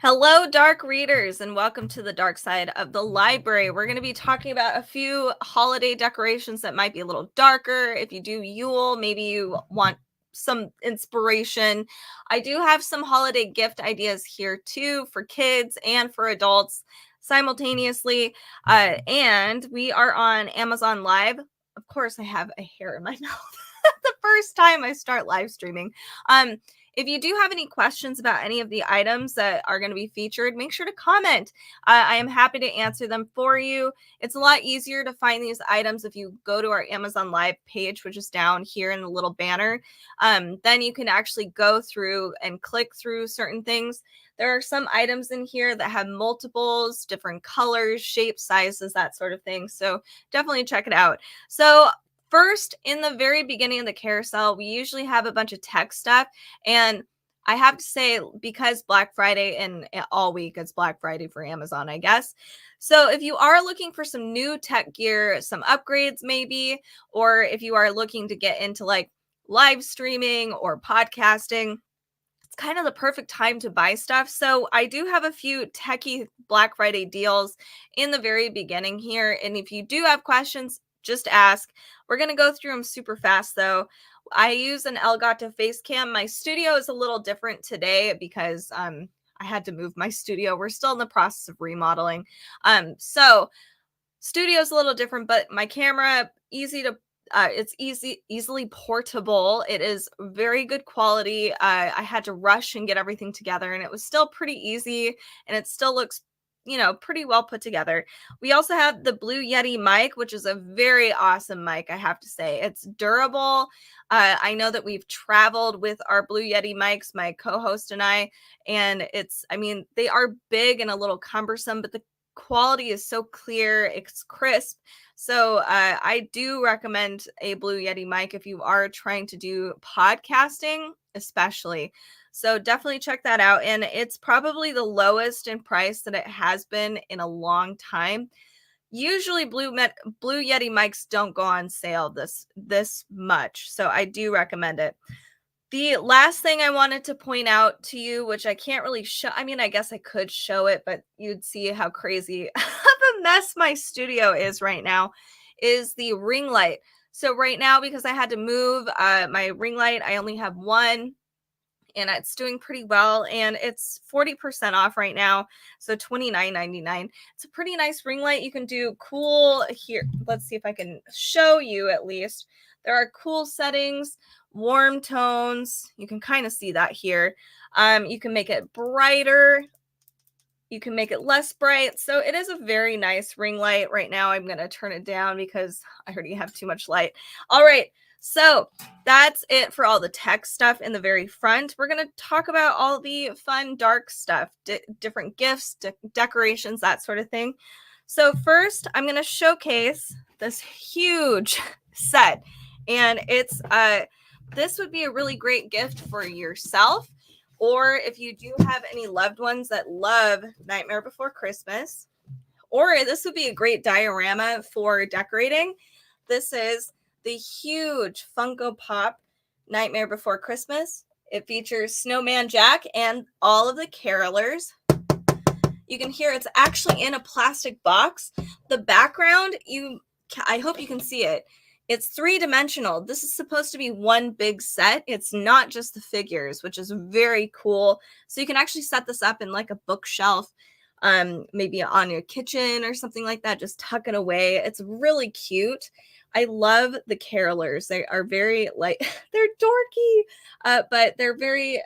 Hello, dark readers, and welcome to the dark side of the library. We're going to be talking about a few holiday decorations that might be a little darker. If you do Yule, maybe you want some inspiration. I do have some holiday gift ideas here too for kids and for adults simultaneously. And we are on Amazon Live. Of course, I have a hair in my mouth. The first time I start live streaming. If you do have any questions about any of the items that are going to be featured, make sure to comment. I am happy to answer them for you. It's a lot easier to find these items if you go to our Amazon Live page, which is down here in the little banner. Then you can actually go through and click through certain things. There are some items in here that have multiples, different colors, shapes, sizes, that sort of thing. So definitely check it out. So first, in the very beginning of the carousel, we usually have a bunch of tech stuff. And I have to say, because Black Friday and all week, it's Black Friday for Amazon, I guess. So if you are looking for some new tech gear, some upgrades maybe, or if you are looking to get into like live streaming or podcasting, it's kind of the perfect time to buy stuff. So I do have a few techie Black Friday deals in the very beginning here. And if you do have questions, just ask. We're going to go through them super fast though. I use an Elgato Facecam. My studio is a little different today because I had to move my studio. We're still in the process of remodeling. So studio's a little different, but my camera, it's easily portable. It is very good quality. I had to rush and get everything together, and it was still pretty easy, and it still looks pretty well put together. We also have the Blue Yeti mic, which is a very awesome mic, I have to say. It's durable. I know that we've traveled with our Blue Yeti mics, my co-host and I, and they are big and a little cumbersome, but the quality is so clear, it's crisp. So I do recommend a Blue Yeti mic if you are trying to do podcasting, especially. So definitely check that out. And it's probably the lowest in price that it has been in a long time. Usually Blue Yeti mics don't go on sale this much. So I do recommend it. The last thing I wanted to point out to you, which I can't really show, I guess I could show it, but you'd see how crazy of a mess my studio is right now, is the ring light. So right now, because I had to move my ring light, I only have one, and it's doing pretty well, and it's 40% off right now, so $29.99. It's a pretty nice ring light. You can do cool here. Let's see if I can show you at least. There are cool settings, warm tones. You can kind of see that here. You can make it brighter. You can make it less bright. So it is a very nice ring light. Right now, I'm going to turn it down because I already have too much light. All right. So that's it for all the tech stuff in the very front. We're going to talk about all the fun, dark stuff, different gifts, decorations, that sort of thing. So first, I'm going to showcase this huge set. And it's this would be a really great gift for yourself, or if you do have any loved ones that love Nightmare Before Christmas, or this would be a great diorama for decorating. This is the huge Funko Pop Nightmare Before Christmas. It features Snowman Jack and all of the carolers. You can hear it's actually in a plastic box. The background, I hope you can see it. It's three-dimensional. This is supposed to be one big set. It's not just the figures, which is very cool. So you can actually set this up in like a bookshelf, maybe on your kitchen or something like that. Just tuck it away. It's really cute. I love the carolers. They are very they're dorky, but they're very,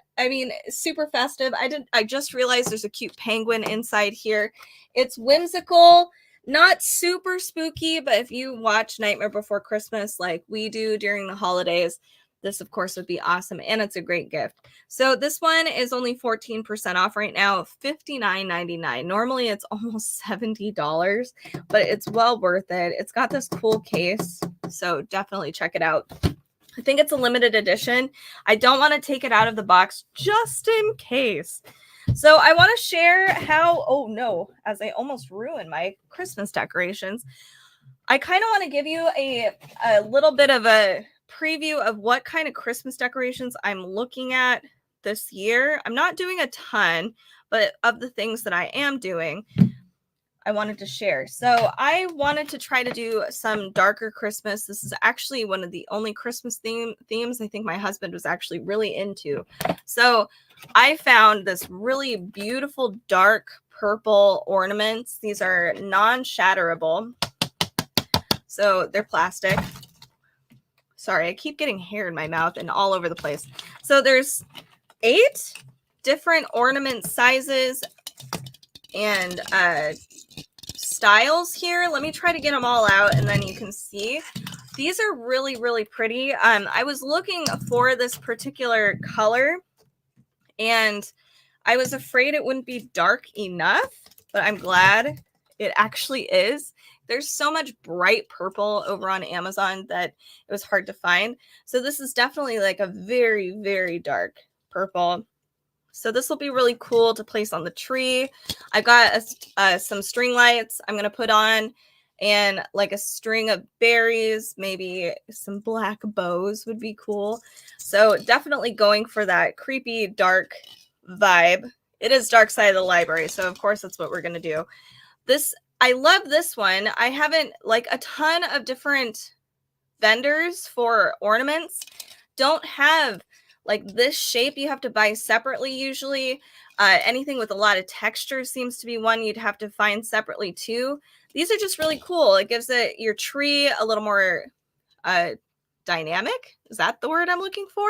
super festive. I just realized there's a cute penguin inside here. It's whimsical, not super spooky, but if you watch Nightmare Before Christmas like we do during the holidays, this of course would be awesome, and it's a great gift. So this one is only 14% off right now, $59.99. Normally it's almost $70, but it's well worth it. It's got this cool case, so definitely check it out. I think it's a limited edition. I don't want to take it out of the box just in case. So I want to share as I almost ruined my Christmas decorations. I kind of want to give you a little bit of a preview of what kind of Christmas decorations I'm looking at this year. I'm not doing a ton, but of the things that I am doing, I wanted to share. So I wanted to try to do some darker Christmas. This is actually one of the only Christmas themes I think my husband was actually really into. So I found this really beautiful dark purple ornaments. These are non-shatterable. So they're plastic. Sorry, I keep getting hair in my mouth and all over the place. So there's 8 different ornament sizes and styles here. Let me try to get them all out and then you can see. These are really, really pretty. I was looking for this particular color and I was afraid it wouldn't be dark enough, but I'm glad it actually is. There's so much bright purple over on Amazon that it was hard to find. So this is definitely like a very, very dark purple. So this will be really cool to place on the tree. I got some string lights I'm going to put on and like a string of berries, maybe some black bows would be cool. So definitely going for that creepy, dark vibe. It is Dark Side of the Library, so of course that's what we're going to do. I love this one. I haven't, like, a ton of different vendors for ornaments don't have like this shape. You have to buy separately usually. Anything with a lot of texture seems to be one you'd have to find separately too. These are just really cool. It gives your tree a little more dynamic. Is that the word I'm looking for?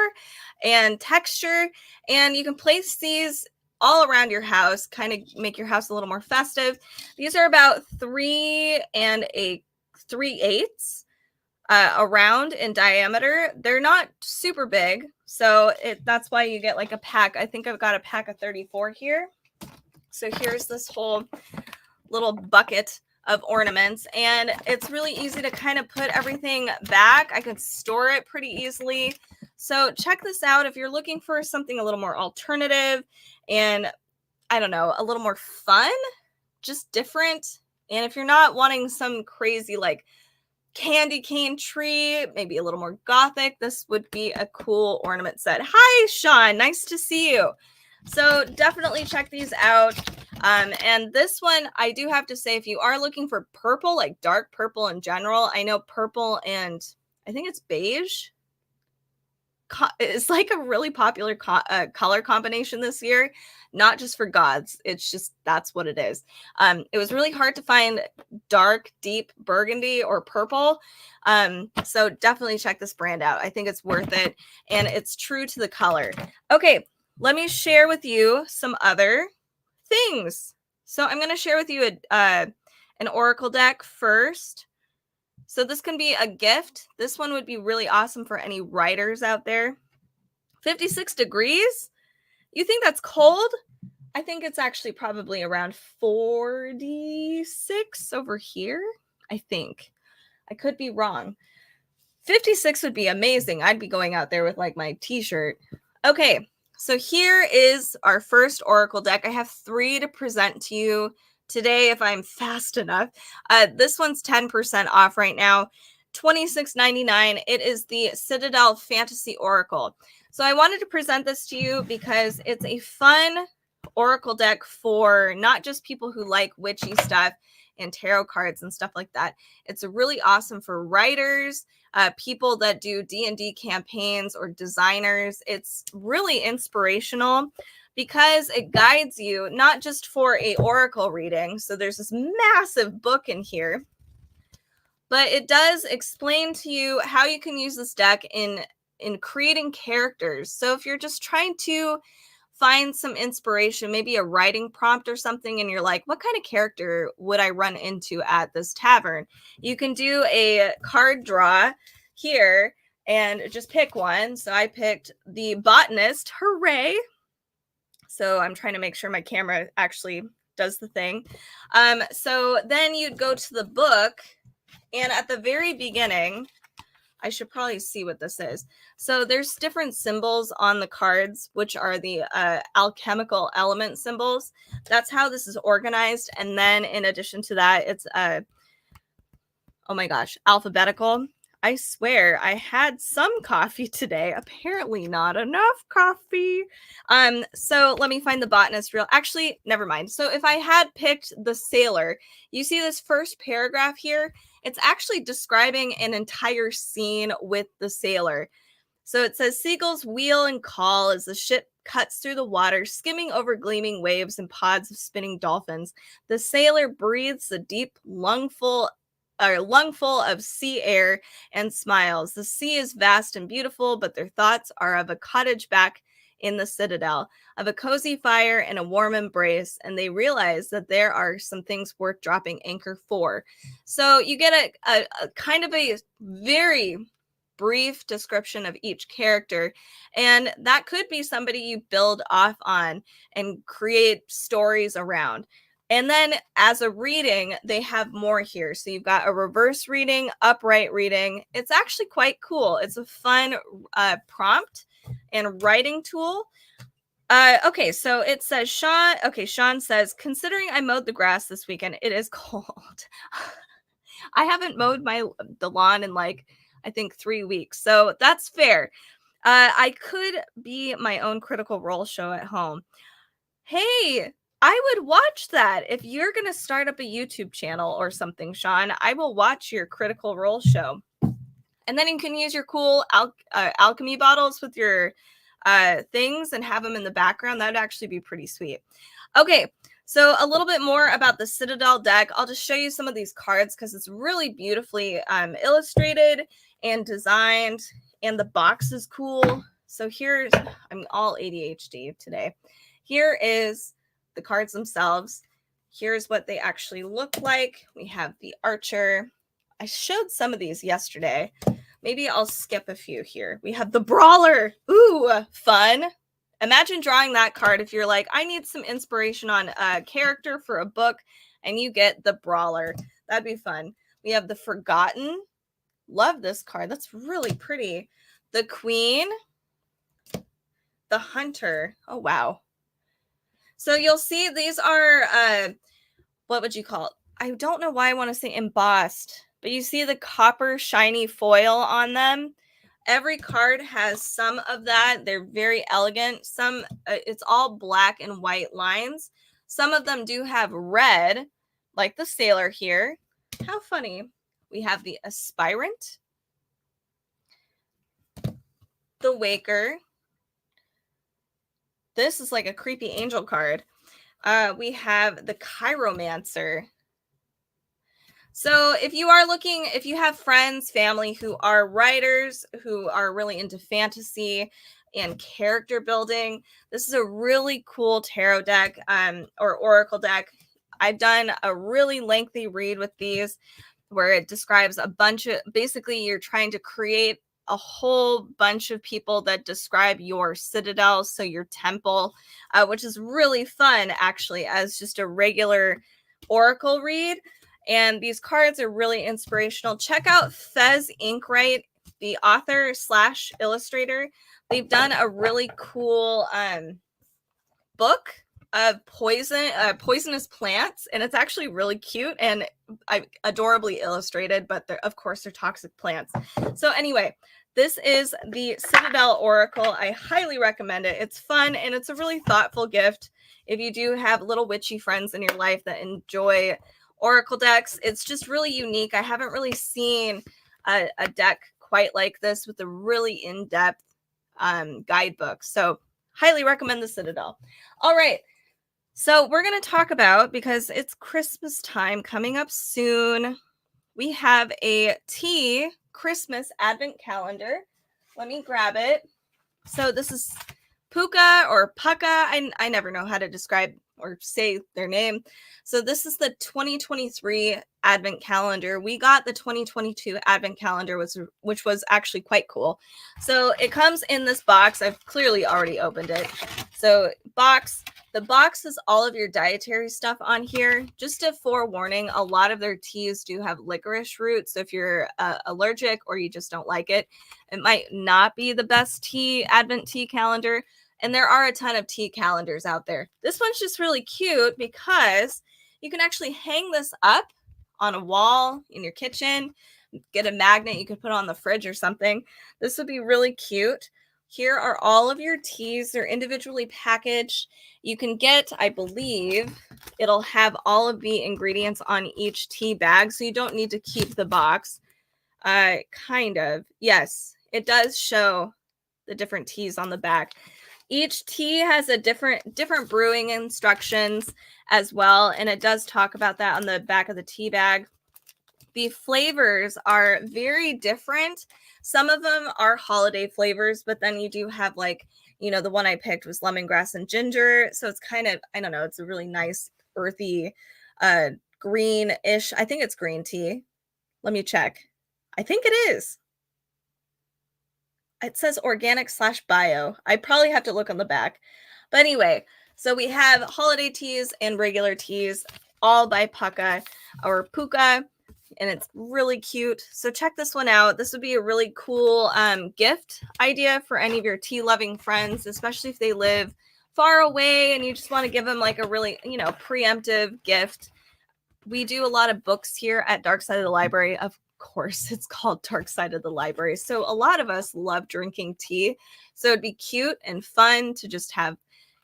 And texture. And you can place these all around your house, kind of make your house a little more festive. These are about 3 3/8 around in diameter. They're not super big, so that's why you get like a pack. I think I've got a pack of 34 here. So here's this whole little bucket of ornaments, and it's really easy to kind of put everything back. I can store it pretty easily. So check this out if you're looking for something a little more alternative and, I don't know, a little more fun, just different. And if you're not wanting some crazy like candy cane tree, maybe a little more gothic, this would be a cool ornament set. Hi, Sean. Nice to see you. So definitely check these out. And this one, I do have to say, if you are looking for purple, like dark purple in general, I know purple and I think it's beige. It's like a really popular color combination this year, not just for gods. It's just, that's what it is. It was really hard to find dark, deep burgundy or purple. So definitely check this brand out. I think it's worth it. And it's true to the color. Okay, let me share with you some other things. So I'm going to share with you an oracle deck first. So this can be a gift. This one would be really awesome for any writers out there. 56 degrees? You think that's cold? I think it's actually probably around 46 over here. I think. I could be wrong. 56 would be amazing. I'd be going out there with like my t-shirt. Okay, so here is our first oracle deck. I have 3 to present to you today if I'm fast enough. This one's 10% off right now, $26.99. It is the Citadel Fantasy Oracle. So I wanted to present this to you because it's a fun oracle deck for not just people who like witchy stuff and tarot cards and stuff like that. It's really awesome for writers, people that do D&D campaigns or designers. It's really inspirational because it guides you not just for a oracle reading. So there's this massive book in here, but it does explain to you how you can use this deck in creating characters. So if you're just trying to find some inspiration, maybe a writing prompt or something, and you're like, what kind of character would I run into at this tavern? You can do a card draw here and just pick one. So I picked the botanist. Hooray! So I'm trying to make sure my camera actually does the thing. So then you'd go to the book, and at the very beginning, I should probably see what this is. So there's different symbols on the cards, which are the alchemical element symbols. That's how this is organized. And then in addition to that, it's, oh my gosh, alphabetical. I swear I had some coffee today. Apparently not enough coffee. So let me find the botanist real. Actually, never mind. So if I had picked the sailor, you see this first paragraph here, it's actually describing an entire scene with the sailor. So it says seagulls wheel and call as the ship cuts through the water, skimming over gleaming waves and pods of spinning dolphins. The sailor breathes a deep lungful of sea air and smiles. The sea is vast and beautiful, but their thoughts are of a cottage back in the citadel, of a cozy fire and a warm embrace, and they realize that there are some things worth dropping anchor for. So you get a kind of a very brief description of each character, and that could be somebody you build off on and create stories around. And then as a reading, they have more here. So you've got a reverse reading, upright reading. It's actually quite cool. It's a fun prompt and writing tool. Okay, so it says Sean. Okay, Sean says, considering I mowed the grass this weekend, it is cold. I haven't mowed the lawn in like, I think 3 weeks. So that's fair. I could be my own Critical Role show at home. Hey, I would watch that. If you're going to start up a YouTube channel or something, Sean, I will watch your Critical Role show. And then you can use your cool alchemy bottles with your things and have them in the background. That would actually be pretty sweet. Okay, so a little bit more about the Citadel deck. I'll just show you some of these cards because it's really beautifully illustrated and designed, and the box is cool. So here's, I'm all ADHD today. Here is the cards themselves. Here's what they actually look like. We have the Archer. I showed some of these yesterday. Maybe I'll skip a few here. We have the Brawler. Ooh, fun. Imagine drawing that card if you're like, I need some inspiration on a character for a book, and you get the Brawler. That'd be fun. We have the Forgotten. Love this card. That's really pretty. The Queen. The Hunter. Oh, wow. So you'll see these are, what would you call it? I don't know why I want to say embossed, but you see the copper shiny foil on them. Every card has some of that. They're very elegant. Some, it's all black and white lines. Some of them do have red, like the sailor here. How funny. We have the Aspirant, the Waker. This is like a creepy angel card. We have the Chiromancer. So if you are looking, if you have friends, family who are writers, who are really into fantasy and character building, this is a really cool tarot deck or oracle deck. I've done a really lengthy read with these where it describes a bunch of, basically you're trying to create a whole bunch of people that describe your citadel, so your temple, which is really fun actually as just a regular oracle read. And these cards are really inspirational. Check out Fez Inkwright, the author / illustrator. They've done a really cool book of poisonous plants, and it's actually really cute and adorably illustrated, but of course they're toxic plants. So anyway, this is the Citadel Oracle. I highly recommend it. It's fun and it's a really thoughtful gift if you do have little witchy friends in your life that enjoy oracle decks. It's just really unique. I haven't really seen a deck quite like this with a really in-depth guidebook. So highly recommend the Citadel. All right. So we're going to talk about, because it's Christmas time coming up soon, we have a tea Christmas advent calendar. Let me grab it. So this is Puka or Pucka. I never know how to describe or say their name. So this is the 2023 advent calendar. We got the 2022 advent calendar, which was actually quite cool. So it comes in this box. I've clearly already opened it. So the box has all of your dietary stuff on here. Just a forewarning, a lot of their teas do have licorice root. So if you're allergic or you just don't like it, it might not be the best advent tea calendar. And there are a ton of tea calendars out there. This one's just really cute because you can actually hang this up on a wall in your kitchen. get a magnet you could put on the fridge or something. This would be really cute. Here are all of your teas. They're individually packaged. You can get, I believe, it'll have all of the ingredients on each tea bag, so you don't need to keep the box. Kind of. Yes, it does show the different teas on the back. Each tea has a different brewing instructions as well, and it does talk about that on the back of the tea bag. The flavors are very different. Some of them are holiday flavors, but then you do have like, you know, the one I picked was lemongrass and ginger. So it's kind of, I don't know, it's a really nice earthy greenish. I think it's green tea. Let me check. I think it is. It says organic / bio. I probably have to look on the back. But anyway, so we have holiday teas and regular teas, all by Puka or Puka, and it's really cute. So check this one out. This would be a really cool gift idea for any of your tea loving friends, especially if they live far away and you just want to give them like a really, you know, preemptive gift. We do a lot of books here at Dark Side of the Library. Of course, it's called Dark Side of the Library. So a lot of us love drinking tea. So it'd be cute and fun to just have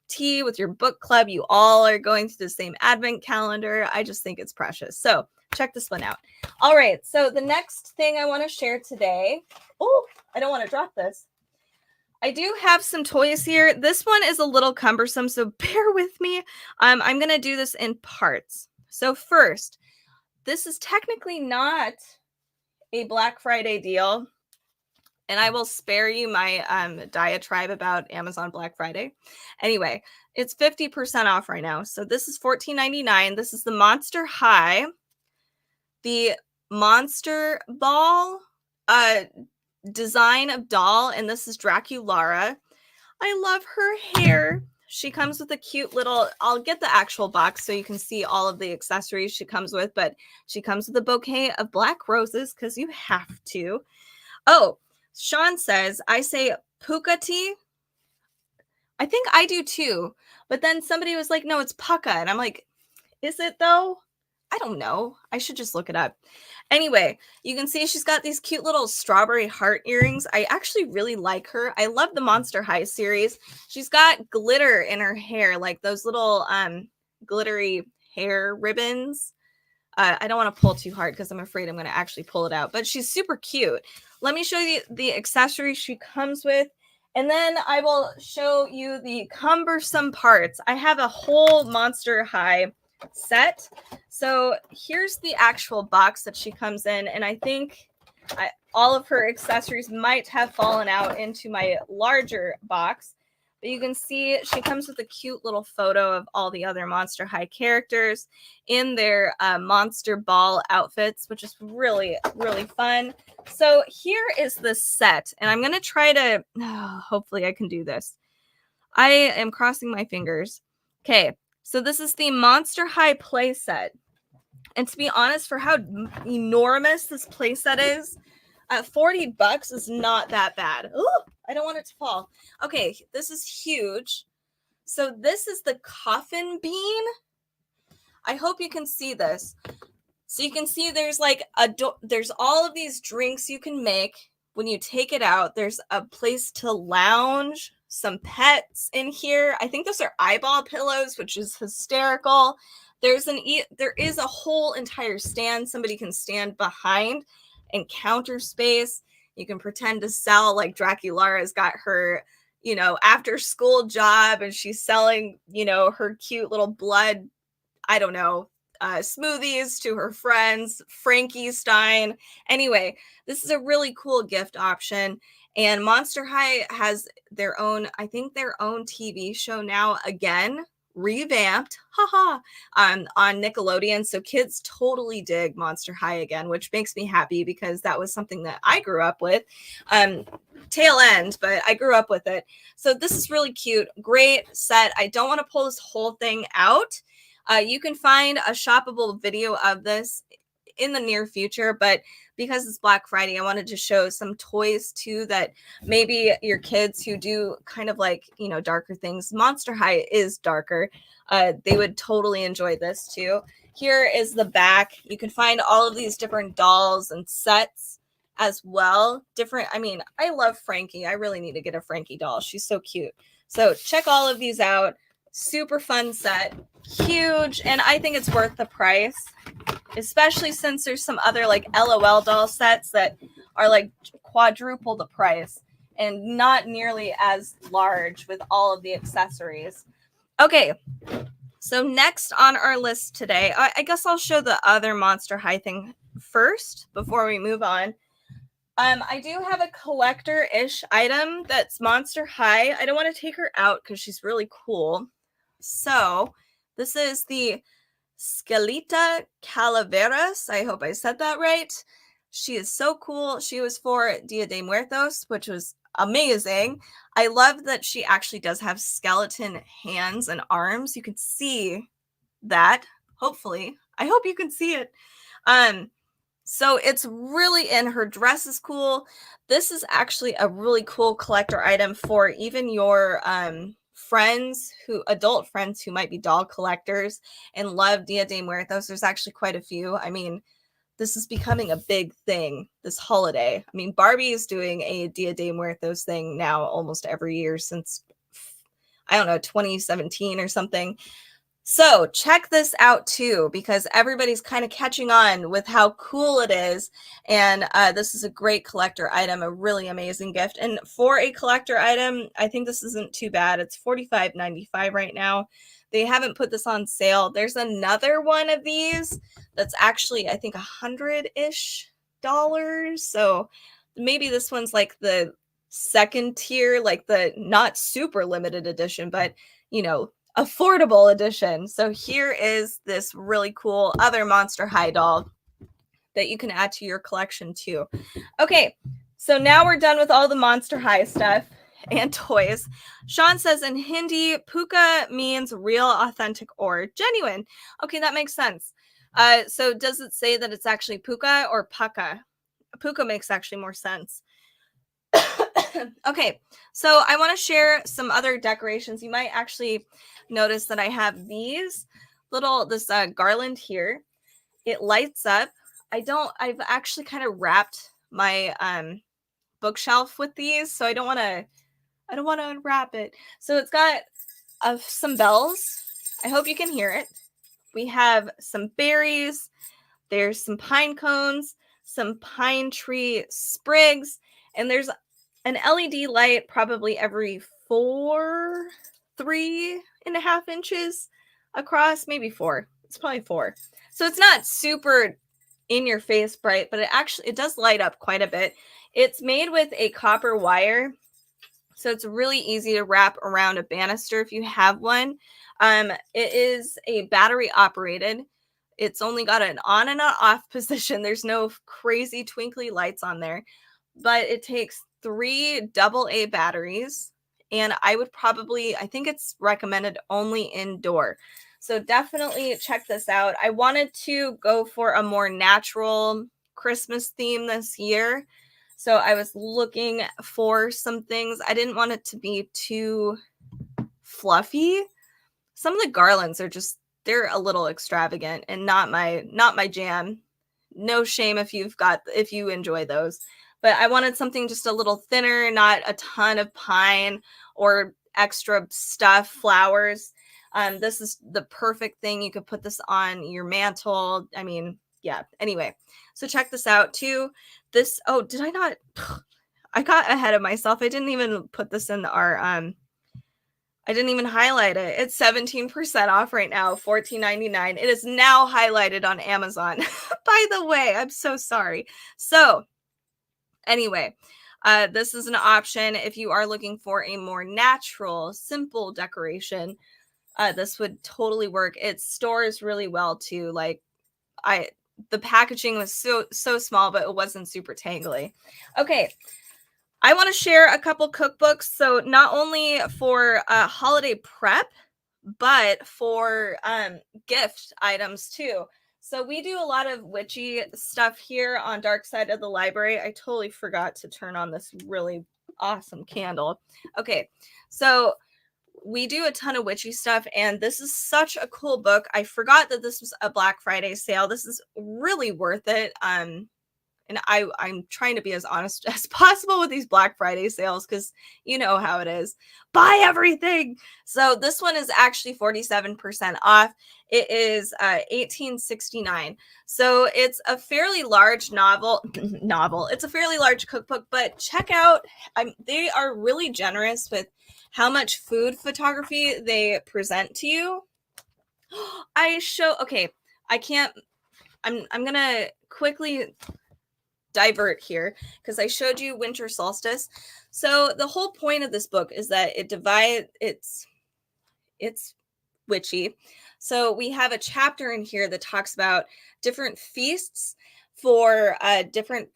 tea with your book club. You all are going through the same advent calendar. I just think it's precious. So check this one out. All right. So the next thing I want to share today. Oh, I don't want to drop this. I do have some toys here. This one is a little cumbersome, so bear with me. I'm going to do this in parts. So first, this is technically not a Black Friday deal, and I will spare you my diatribe about Amazon Black Friday. Anyway, it's 50% off right now. So this is $14.99. This is the Monster High, the Monster Ball design of doll, and this is Draculara. I love her hair. She comes with a cute little, I'll get the actual box so you can see all of the accessories she comes with, but she comes with a bouquet of black roses because you have to. Oh, Sean says, I say Puka tea. I think I do too, but then somebody was like, no, it's Puka. And I'm like, is it though? I don't know. I should just look it up. Anyway, you can see she's got these cute little strawberry heart earrings. I actually really like her. I love the Monster High series. She's got glitter in her hair, like those little glittery hair ribbons. I don't want to pull too hard because I'm afraid I'm going to actually pull it out, but she's super cute. Let me show you the accessories she comes with, and then I will show you the cumbersome parts. I have a whole Monster High set. So here's the actual box that she comes in, and I think all of her accessories might have fallen out into my larger box, but you can see she comes with a cute little photo of all the other Monster High characters in their Monster Ball outfits, which is really, really fun. So here is the set, and I'm going to try to, hopefully I can do this. I am crossing my fingers. Okay, so this is the Monster High play set. And to be honest, for how enormous this play set is, $40 is not that bad. Ooh, I don't want it to fall. Okay, this is huge. So this is the coffin bean. I hope you can see this. So you can see there's like there's all of these drinks you can make when you take it out. There's a place to lounge, some pets in here. I think those are eyeball pillows, which is hysterical. There is a whole entire stand somebody can stand behind and counter space. You can pretend to sell, like Draculara's got her, you know, after school job and she's selling, you know, her cute little blood, I don't know, smoothies to her friends, Frankie Stein. Anyway, this is a really cool gift option. And Monster High has their own, I think their own TV show now, again, revamped, on Nickelodeon. So kids totally dig Monster High again, which makes me happy because that was something that I grew up with. Tail end, but I grew up with it. So this is really cute. Great set. I don't want to pull this whole thing out. You can find a shoppable video of this in the near future, but because it's Black Friday, I wanted to show some toys too that maybe your kids who do kind of like, darker things. Monster High is darker. They would totally enjoy this too. Here is the back. You can find all of these different dolls and sets as well. I love Frankie. I really need to get a Frankie doll. She's so cute. So check all of these out. Super fun set. Huge. And I think it's worth the price, especially since there's some other like LOL doll sets that are like quadruple the price and not nearly as large with all of the accessories. Okay. So next on our list today, I guess I'll show the other Monster High thing first before we move on. I do have a collector-ish item that's Monster High. I don't want to take her out because she's really cool. So this is the Skelita Calaveras. I hope I said that right. She is so cool. She was for Dia de Muertos, which was amazing. I love that she actually does have skeleton hands and arms. You can see that, hopefully. I hope you can see it. So it's really in. Her dress is cool. This is actually a really cool collector item for even your adult friends who might be doll collectors and love Dia de Muertos. There's actually quite a few. This is becoming a big thing this holiday. Barbie is doing a Dia de Muertos thing now almost every year since, 2017 or something. So check this out too, because everybody's kind of catching on with how cool it is. And this is a great collector item, a really amazing gift. And for a collector item, I think this isn't too bad. It's $45.95 right now. They haven't put this on sale. There's another one of these that's actually, I think, $100-ish. So maybe this one's like the second tier, like the not super limited edition, but, affordable edition. So here is this really cool other Monster High doll that you can add to your collection too. Okay, so now we're done with all the Monster High stuff and toys. Sean says in Hindi, puka means real, authentic, or genuine. Okay, that makes sense. So does it say that it's actually puka or paka? Puka makes actually more sense. Okay, so I want to share some other decorations. You might actually notice that I have this garland here. It lights up. I've actually kind of wrapped my bookshelf with these, so I don't want to unwrap it. So it's got some bells. I hope you can hear it. We have some berries. There's some pine cones, some pine tree sprigs, and there's an LED light probably every 3.5 inches across, maybe 4. It's probably 4. So it's not super in your face bright, but it does light up quite a bit. It's made with a copper wire, so it's really easy to wrap around a banister if you have one. It is a battery operated. It's only got an on and an off position. There's no crazy twinkly lights on there, but it takes 3 AA batteries, and I think it's recommended only indoor. So definitely check this out. I wanted to go for a more natural Christmas theme this year. So I was looking for some things. I didn't want it to be too fluffy. Some of the garlands they're a little extravagant and not my jam. No shame if you enjoy those. But I wanted something just a little thinner, not a ton of pine or extra stuff, flowers. This is the perfect thing. You could put this on your mantle. Yeah. Anyway, so check this out too. Did I not? I got ahead of myself. I didn't even put this in I didn't even highlight it. It's 17% off right now, $14.99. It is now highlighted on Amazon. By the way, I'm so sorry. So anyway, this is an option if you are looking for a more natural, simple decoration. This would totally work. It stores really well too. The packaging was so small, but it wasn't super tangly. Okay, I want to share a couple cookbooks. So not only for holiday prep, but for gift items too. So we do a lot of witchy stuff here on Dark Side of the Library. I totally forgot to turn on this really awesome candle. Okay, so we do a ton of witchy stuff, and this is such a cool book. I forgot that this was a Black Friday sale. This is really worth it. And I'm trying to be as honest as possible with these Black Friday sales because you know how it is. Buy everything. So this one is actually 47% off. It is $18.69. So it's a fairly large novel. It's a fairly large cookbook, but check out, they are really generous with how much food photography they present to you. Okay, I can't, I'm gonna quickly divert here because I showed you winter solstice. So the whole point of this book is that it's witchy. So we have a chapter in here that talks about different feasts for different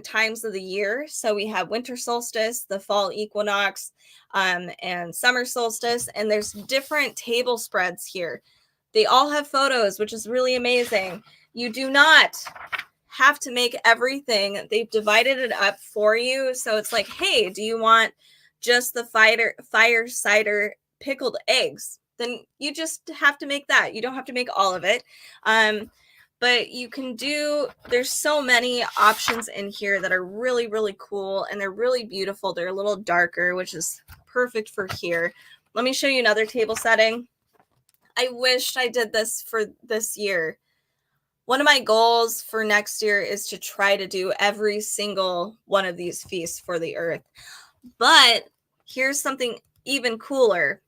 times of the year. So we have winter solstice, the fall equinox, and summer solstice, and there's different table spreads here. They all have photos, which is really amazing. You do not have to make everything. They've divided it up for you. So it's like, hey, do you want just the fire cider pickled eggs? Then you just have to make that. You don't have to make all of it. But you can there's so many options in here that are really, really cool, and they're really beautiful. They're a little darker, which is perfect for here. Let me show you another table setting. I wished I did this for this year. One of my goals for next year is to try to do every single one of these feasts for the earth. But here's something even cooler.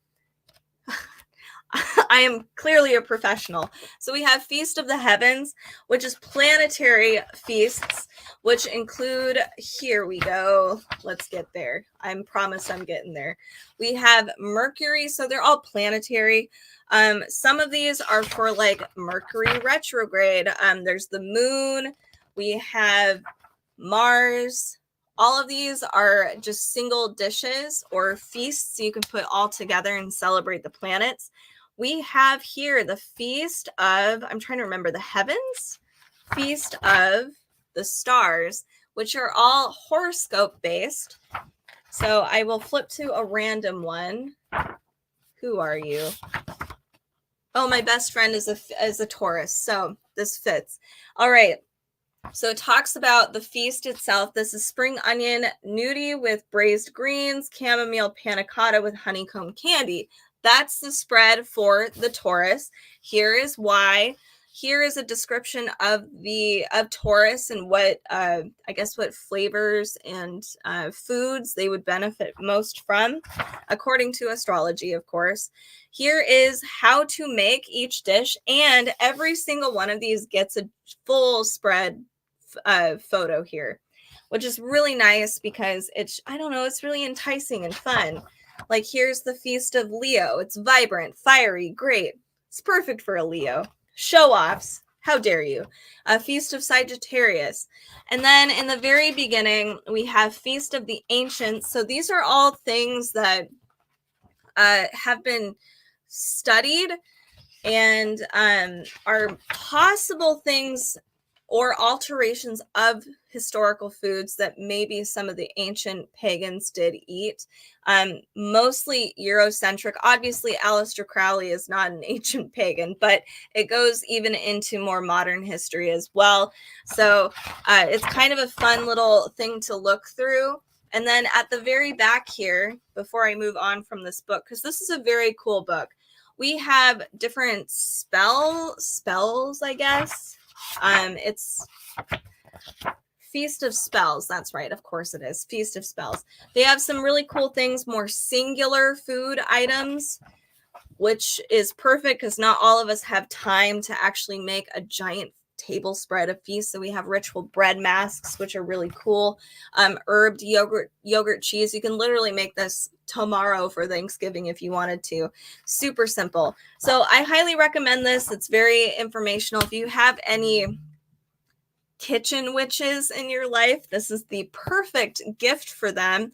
I am clearly a professional. So we have Feast of the Heavens, which is planetary feasts, which include, here we go. Let's get there. I promise I'm getting there. We have Mercury, so they're all planetary. Some of these are for like Mercury retrograde. There's the moon. We have Mars. All of these are just single dishes or feasts you can put all together and celebrate the planets. We have here the Feast of, I'm trying to remember, the Heavens, Feast of the Stars, which are all horoscope based. So I will flip to a random one. Who are you? Oh, my best friend is a Taurus, so this fits. All right. So it talks about the feast itself. This is spring onion gnudi with braised greens, chamomile panna cotta with honeycomb candy. That's the spread for the Taurus. Here is why. Here is a description of Taurus and what I guess what flavors and foods they would benefit most from, according to astrology, of course. Here is how to make each dish, and every single one of these gets a full spread photo here, which is really nice because it's really enticing and fun. Like here's the Feast of Leo. It's vibrant, fiery, great. It's perfect for a Leo. Show offs. How dare you? A Feast of Sagittarius. And then in the very beginning, we have Feast of the Ancients. So these are all things that have been studied and are possible things or alterations of historical foods that maybe some of the ancient pagans did eat. Mostly Eurocentric. Obviously, Aleister Crowley is not an ancient pagan, but it goes even into more modern history as well. So it's kind of a fun little thing to look through. And then at the very back here, before I move on from this book, because this is a very cool book, we have different spells, I guess. It's Feast of Spells. That's right. Of course it is. Feast of Spells. They have some really cool things, more singular food items, which is perfect because not all of us have time to actually make a giant table spread of feast. So we have ritual bread masks, which are really cool. Herbed yogurt cheese. You can literally make this tomorrow for Thanksgiving if you wanted to. Super simple. So I highly recommend this. It's very informational. If you have any kitchen witches in your life, this is the perfect gift for them.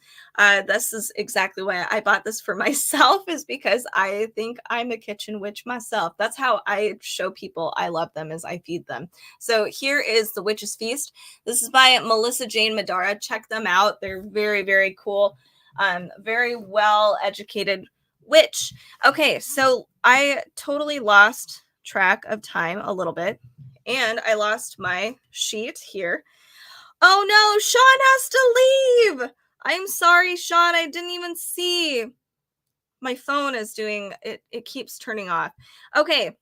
This is exactly why I bought this for myself, is because I think I'm a kitchen witch myself. That's how I show people I love them, is I feed them. So here is The Witch's Feast. This is by Melissa Jane Madara. Check them out. They're very, very cool. Very well educated witch. Okay, so I totally lost track of time a little bit, and I lost my sheet here. Oh no, Sean has to leave. I'm sorry, Sean. I didn't even see. My phone is doing it. It keeps turning off. Okay.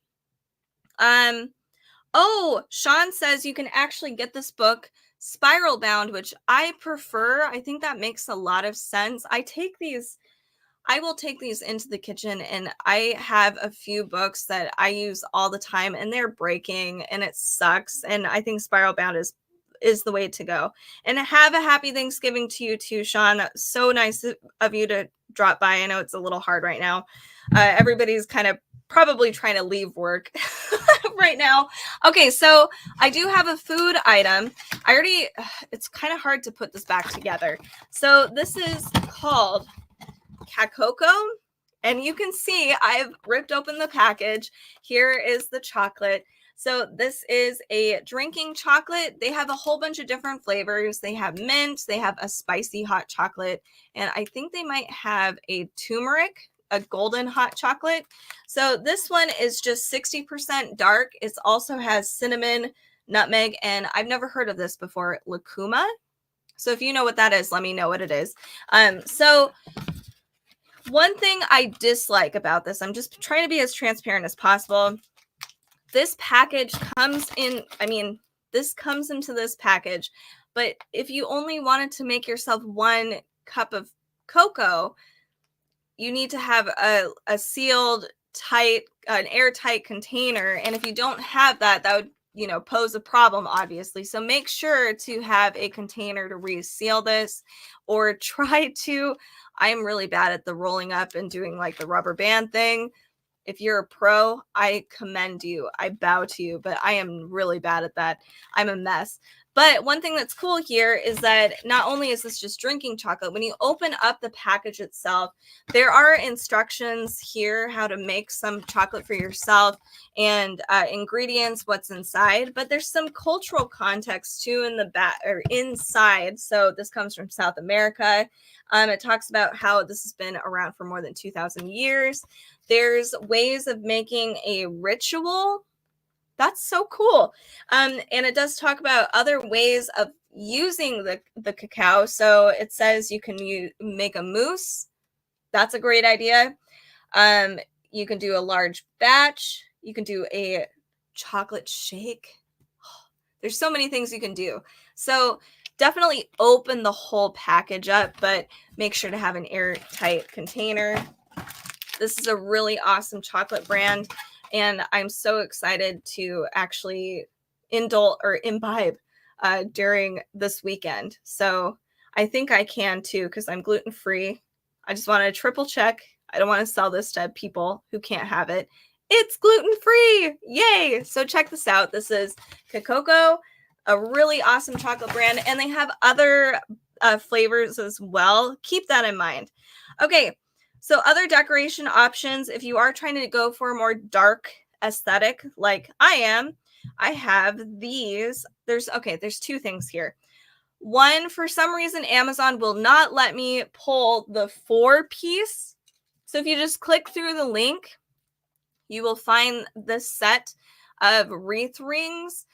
Oh, Sean says you can actually get this book spiral bound, which I prefer. I think that makes a lot of sense. I will take these into the kitchen, and I have a few books that I use all the time, and they're breaking and it sucks. And I think spiral bound is the way to go. And have a happy Thanksgiving to you too, Sean. That's so nice of you to drop by. I know it's a little hard right now. Everybody's kind of probably trying to leave work right now. Okay, so I do have a food item. It's kind of hard to put this back together. So this is called Kakoko, and you can see I've ripped open the package. Here is the chocolate. So this is a drinking chocolate. They have a whole bunch of different flavors. They have mint, they have a spicy hot chocolate, and I think they might have a turmeric, a golden hot chocolate. So this one is just 60% dark. It also has cinnamon, nutmeg, and I've never heard of this before, lucuma. So if you know what that is, let me know what it is. So one thing I dislike about this, I'm just trying to be as transparent as possible. This package comes in, this comes into this package, but if you only wanted to make yourself 1 cup of cocoa, you need to have a sealed, tight, an airtight container. And if you don't have that, that would, pose a problem, obviously. So make sure to have a container to reseal this, or try to, I'm really bad at the rolling up and doing like the rubber band thing. If you're a pro, I commend you. I bow to you, but I am really bad at that. I'm a mess. But one thing that's cool here is that not only is this just drinking chocolate, when you open up the package itself, there are instructions here how to make some chocolate for yourself, and ingredients, what's inside. But there's some cultural context too in the back or inside. So this comes from South America. It talks about how this has been around for more than 2,000 years. There's ways of making a ritual. That's so cool. And it does talk about other ways of using the cacao. So it says you can make a mousse. That's a great idea. You can do a large batch. You can do a chocolate shake. There's so many things you can do. So definitely open the whole package up, but make sure to have an airtight container. This is a really awesome chocolate brand, and I'm so excited to actually imbibe during this weekend. So I think I can too, because I'm gluten-free. I just want to triple check. I don't want to sell this to people who can't have it. It's gluten-free. Yay. So check this out. This is Kakoko, a really awesome chocolate brand, and they have other flavors as well. Keep that in mind. Okay. So other decoration options, if you are trying to go for a more dark aesthetic like I am, I have these. There's 2 things here. One, for some reason, Amazon will not let me pull the 4-piece. So if you just click through the link, you will find this set of wreath rings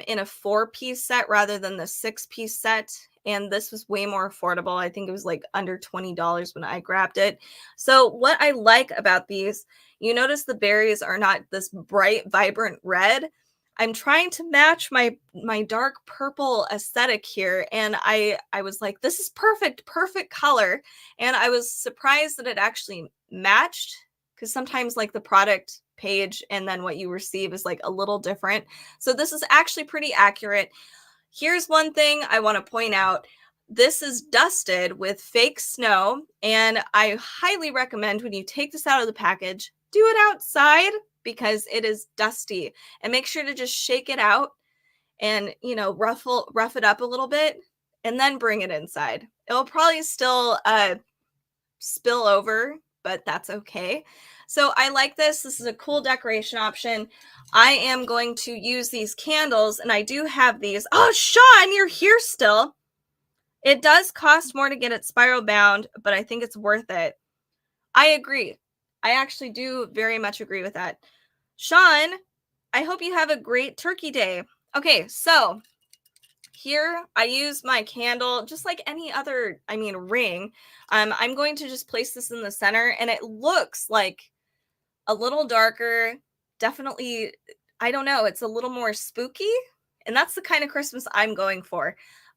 in a 4-piece set rather than the 6-piece set. And this was way more affordable. I think it was like under $20 when I grabbed it. So what I like about these, you notice the berries are not this bright, vibrant red. I'm trying to match my dark purple aesthetic here. And I was like, this is perfect color. And I was surprised that it actually matched, because sometimes like the product page and then what you receive is like a little different. So this is actually pretty accurate. Here's one thing I want to point out. This is dusted with fake snow, and I highly recommend when you take this out of the package, do it outside because it is dusty, and make sure to just shake it out and, you know, rough it up a little bit and then bring it inside. It'll probably still spill over, but that's okay. So I like this. This is a cool decoration option. I am going to use these candles, and I do have these. Oh, Sean, you're here still. It does cost more to get it spiral bound, but I think it's worth it. I agree. I actually do very much agree with that. Sean, I hope you have a great turkey day. Okay, so here I use my candle just like any other, ring. I'm going to just place this in the center, and it looks like a little darker. Definitely, I don't know, it's a little more spooky, and that's the kind of Christmas I'm going for.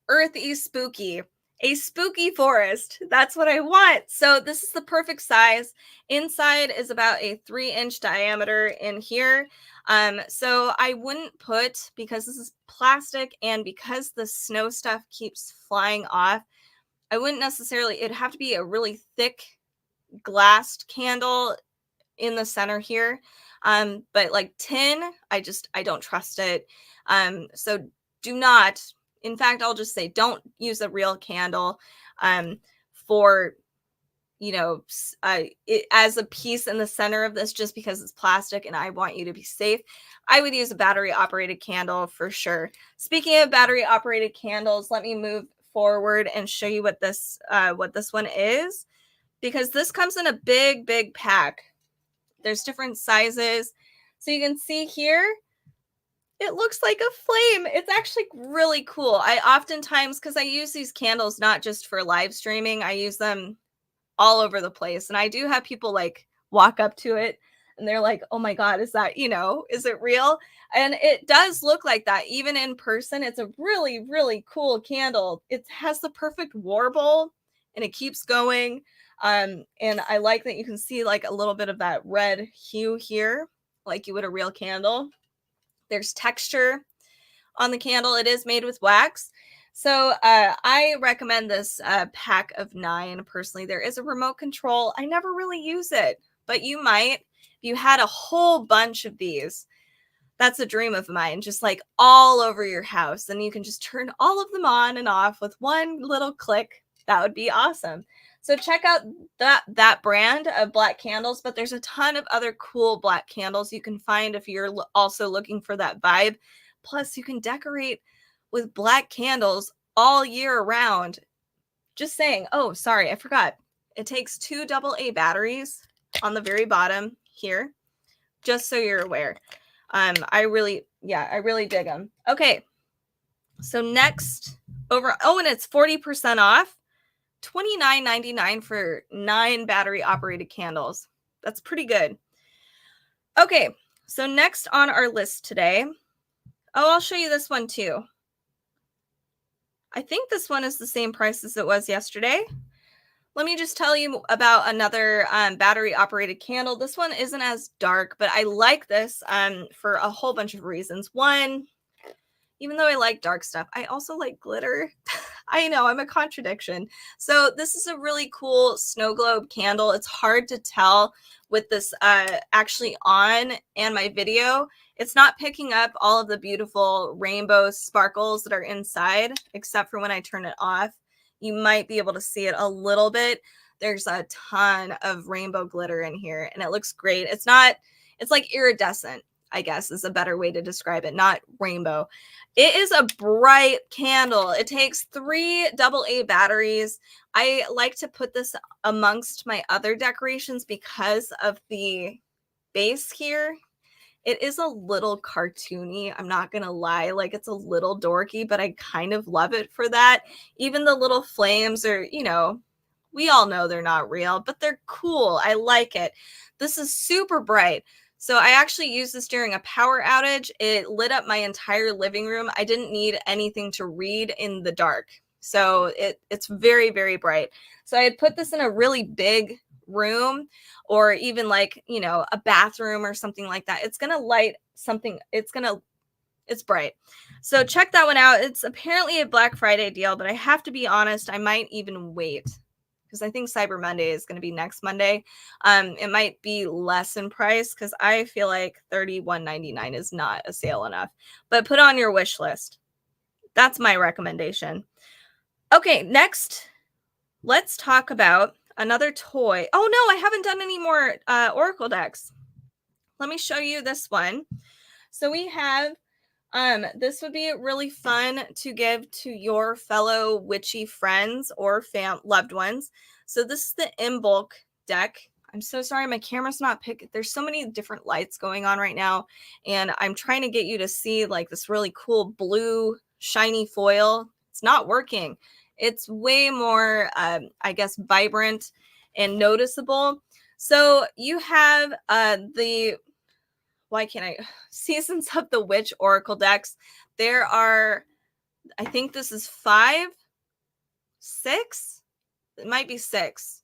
Earthy spooky. A spooky forest. That's what I want. So this is the perfect size. Inside is about a 3-inch diameter in here. So I wouldn't put, because this is plastic and because the snow stuff keeps flying off, I wouldn't necessarily, it'd have to be a really thick glassed candle in the center here. But like tin, I don't trust it. So do not, in fact, I'll just say don't use a real candle for, you know, it, as a piece in the center of this, just because it's plastic and I want you to be safe. I would use a battery operated candle for sure. Speaking of battery operated candles, let me move forward and show you what this one is, because this comes in a big pack. There's different sizes. So you can see here, it looks like a flame. It's actually really cool. I oftentimes, because I use these candles not just for live streaming, I use them all over the place. And I do have people like walk up to it and they're like, oh my God, is that, is it real? And it does look like that. Even in person, it's a really cool candle. It has the perfect warble and it keeps going. And I like that you can see like a little bit of that red hue here, like you would a real candle. There's texture on the candle. It is made with wax. So I recommend this pack of 9 personally. There is a remote control. I never really use it, but you might. If you had a whole bunch of these, that's a dream of mine, just like all over your house. And you can just turn all of them on and off with one little click. That would be awesome. So check out that brand of black candles, but there's a ton of other cool black candles you can find if you're also looking for that vibe. Plus, you can decorate with black candles all year around. Just saying. Oh, sorry, I forgot. It takes 2 AA batteries on the very bottom here, just so you're aware. I really dig them. Okay, so next over, and it's 40% off. $29.99 for 9 battery operated candles. That's pretty good. Okay, so next on our list today, I'll show you this one too. I think this one is the same price as it was yesterday. Let me just tell you about another battery operated candle. This one isn't as dark, but I like this for a whole bunch of reasons. One, even though I like dark stuff, I also like glitter. I know, I'm a contradiction. So this is a really cool snow globe candle. It's hard to tell with this actually on and my video. It's not picking up all of the beautiful rainbow sparkles that are inside, except for when I turn it off. You might be able to see it a little bit. There's a ton of rainbow glitter in here, and it looks great. It's like iridescent, I guess is a better way to describe it, not rainbow. It is a bright candle. It takes 3 AA batteries. I like to put this amongst my other decorations because of the base here. It is a little cartoony. I'm not going to lie. Like, it's a little dorky, but I kind of love it for that. Even the little flames are, we all know they're not real, but they're cool. I like it. This is super bright. So I actually used this during a power outage. It lit up my entire living room. I didn't need anything to read in the dark. So it's very, very bright. So I had put this in a really big room, or even like, a bathroom or something like that. It's going to light something. It's bright. So check that one out. It's apparently a Black Friday deal, but I have to be honest, I might even wait because I think Cyber Monday is going to be next Monday. It might be less in price because I feel like $31.99 is not a sale enough. But put on your wish list. That's my recommendation. Okay, next, let's talk about another toy. Oh no, I haven't done any more Oracle decks. Let me show you this one. So we have, this would be really fun to give to your fellow witchy friends or loved ones. So this is the Imbolc deck. I'm so sorry, my camera's not picking. There's so many different lights going on right now, and I'm trying to get you to see like this really cool blue shiny foil. It's not working. It's way more, I guess, vibrant and noticeable. So you have the, why can't I, Seasons of the Witch Oracle decks. There are, I think this is 6. It might be 6.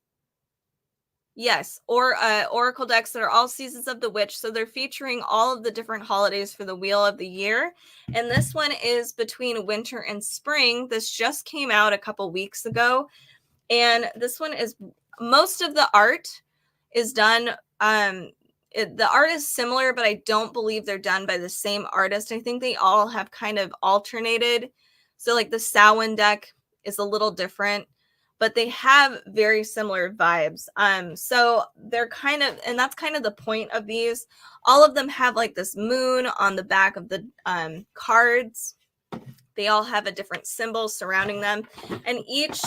Yes, or Oracle decks that are all Seasons of the Witch. So they're featuring all of the different holidays for the Wheel of the Year. And this one is between winter and spring. This just came out a couple weeks ago. And this one is, most of the art is done, the art is similar, but I don't believe they're done by the same artist. I think they all have kind of alternated. So like the Samhain deck is a little different, but they have very similar vibes. So they're kind of, and that's kind of the point of these. All of them have like this moon on the back of the cards. They all have a different symbol surrounding them, and each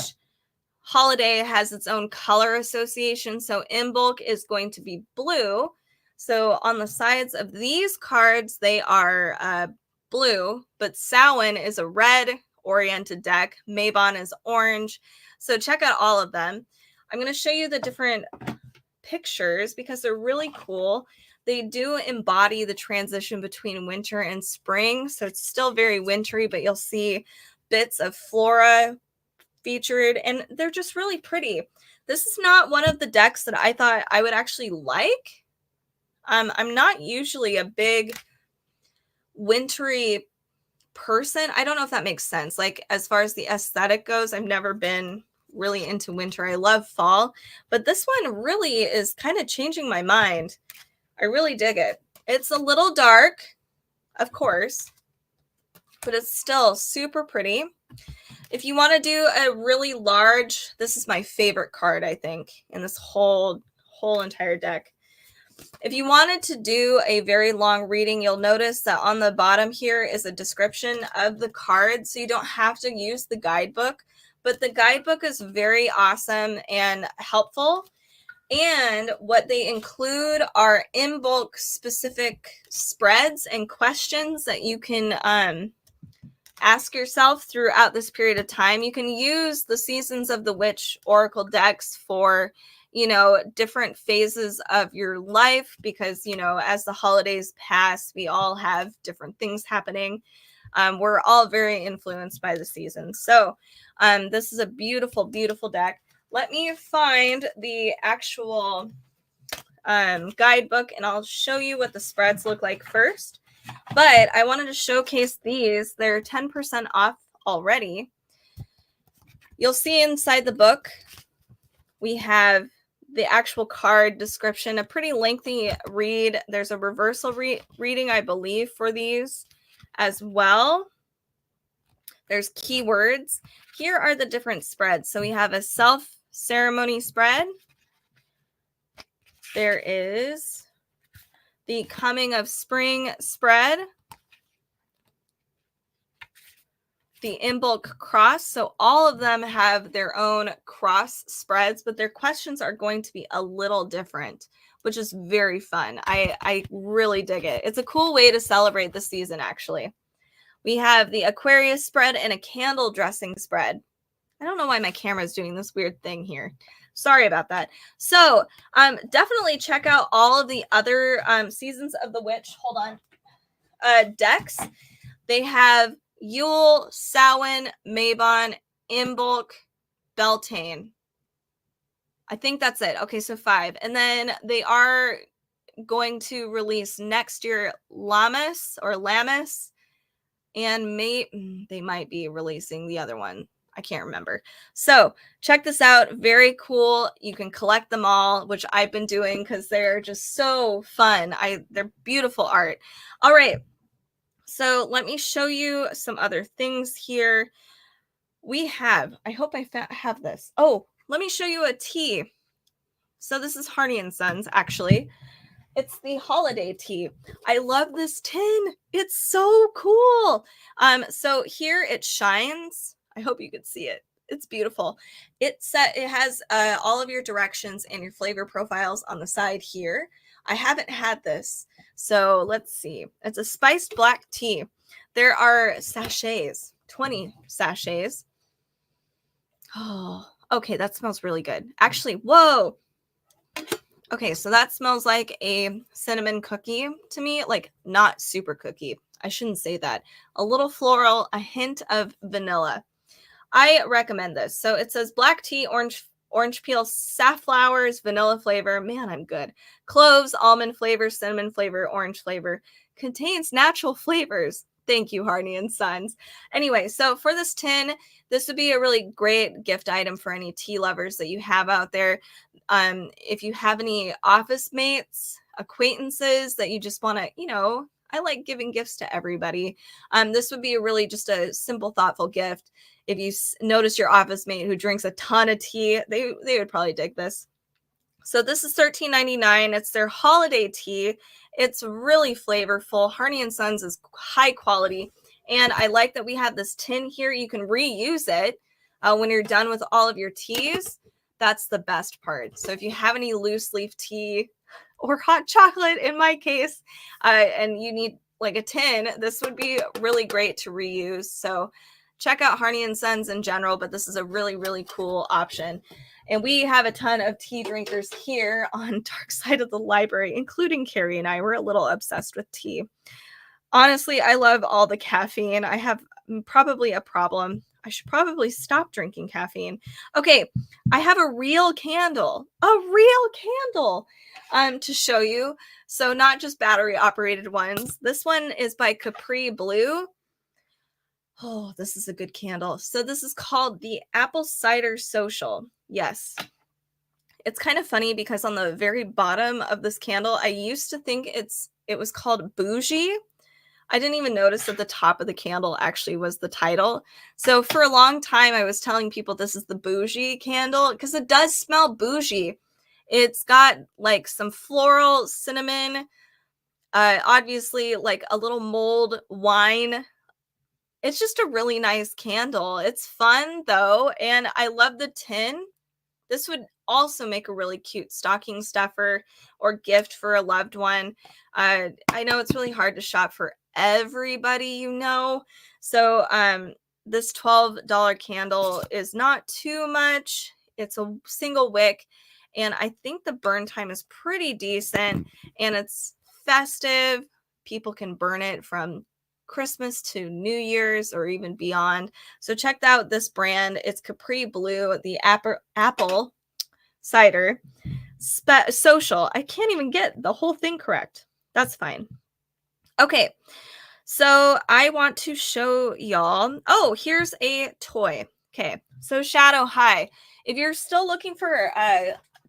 holiday has its own color association. So Imbolc is going to be blue. So on the sides of these cards, they are blue, but Samhain is a red oriented deck. Mabon is orange. So check out all of them. I'm going to show you the different pictures because they're really cool. They do embody the transition between winter and spring. So it's still very wintry, but you'll see bits of flora featured, and they're just really pretty. This is not one of the decks that I thought I would actually like. I'm not usually a big wintry person. I don't know if that makes sense. Like as far as the aesthetic goes, I've never been really into winter. I love fall, but this one really is kind of changing my mind. I really dig it. It's a little dark, of course, but it's still super pretty. If you want to do a really large, this is my favorite card, I think, in this whole entire deck. If you wanted to do a very long reading, you'll notice that on the bottom here is a description of the card, so you don't have to use the guidebook, but the guidebook is very awesome and helpful. And what they include are Imbolc specific spreads and questions that you can ask yourself throughout this period of time. You can use the Seasons of the Witch Oracle decks for, you know, different phases of your life because, you know, as the holidays pass, we all have different things happening. We're all very influenced by the seasons. So this is a beautiful, beautiful deck. Let me find the actual guidebook and I'll show you what the spreads look like first. But I wanted to showcase these. They're 10% off already. You'll see inside the book, we have the actual card description, a pretty lengthy read. There's a reversal reading, I believe, for these as well. There's keywords. Here are the different spreads. So we have a self-ceremony spread. There is the coming of spring spread. The Imbolc cross. So all of them have their own cross spreads, but their questions are going to be a little different, which is very fun. I really dig it. It's a cool way to celebrate the season, actually. We have the Aquarius spread and a candle dressing spread. I don't know why my camera is doing this weird thing here. Sorry about that. So definitely check out all of the other Seasons of the Witch, hold on, decks. They have Yule, Samhain, Mabon, Imbolc, Beltane. I think that's it. Okay, so 5. And then they are going to release next year Lammas, and they might be releasing the other one. I can't remember. So check this out. Very cool. You can collect them all, which I've been doing because they're just so fun. They're beautiful art. All right. So let me show you some other things here. We have, I hope I have this. Oh, let me show you a tea. So this is Harney and Sons, actually. It's the holiday tea. I love this tin. It's so cool. So here it shines. I hope you could see it. It's beautiful. It has all of your directions and your flavor profiles on the side here. I haven't had this. So let's see. It's a spiced black tea. There are sachets, 20 sachets. Oh, okay. That smells really good. Actually, whoa. Okay, so that smells like a cinnamon cookie to me, like not super cookie. I shouldn't say that. A little floral, a hint of vanilla. I recommend this. So it says black tea, orange peel, safflowers, vanilla flavor. Man, I'm good. Cloves, almond flavor, cinnamon flavor, orange flavor. Contains natural flavors. Thank you, Harney and Sons. Anyway, so for this tin, this would be a really great gift item for any tea lovers that you have out there. If you have any office mates, acquaintances that you just want to, I like giving gifts to everybody. This would be really just a simple, thoughtful gift. If you notice your office mate who drinks a ton of tea, they would probably dig this. So this is $13.99. It's their holiday tea. It's really flavorful. Harney and Sons is high quality. And I like that we have this tin here. You can reuse it when you're done with all of your teas. That's the best part. So if you have any loose leaf tea or hot chocolate, in my case, and you need like a tin, this would be really great to reuse. So check out Harney and Sons in general, but this is a really, really cool option. And we have a ton of tea drinkers here on Dark Side of the Library, including Carrie and I. We're a little obsessed with tea. Honestly, I love all the caffeine. I have probably a problem. I should probably stop drinking caffeine. Okay, I have a real candle to show you. So not just battery operated ones. This one is by Capri Blue. Oh, this is a good candle. So this is called the Apple Cider Social. Yes. It's kind of funny because on the very bottom of this candle, I used to think it was called Bougie. I didn't even notice that the top of the candle actually was the title. So for a long time, I was telling people this is the Bougie candle because it does smell bougie. It's got like some floral, cinnamon, obviously like a little mulled wine. It's just a really nice candle. It's fun though, and I love the tin. This would also make a really cute stocking stuffer or gift for a loved one. I know it's really hard to shop for everybody, So this $12 candle is not too much. It's a single wick, and I think the burn time is pretty decent, and it's festive. People can burn it from Christmas to New Year's or even beyond. So check out this brand. It's Capri Blue, the Apple Cider Social. I can't even get the whole thing correct. That's fine. Okay, so I want to show y'all. Oh, here's a toy. Okay, so Shadow High. If you're still looking for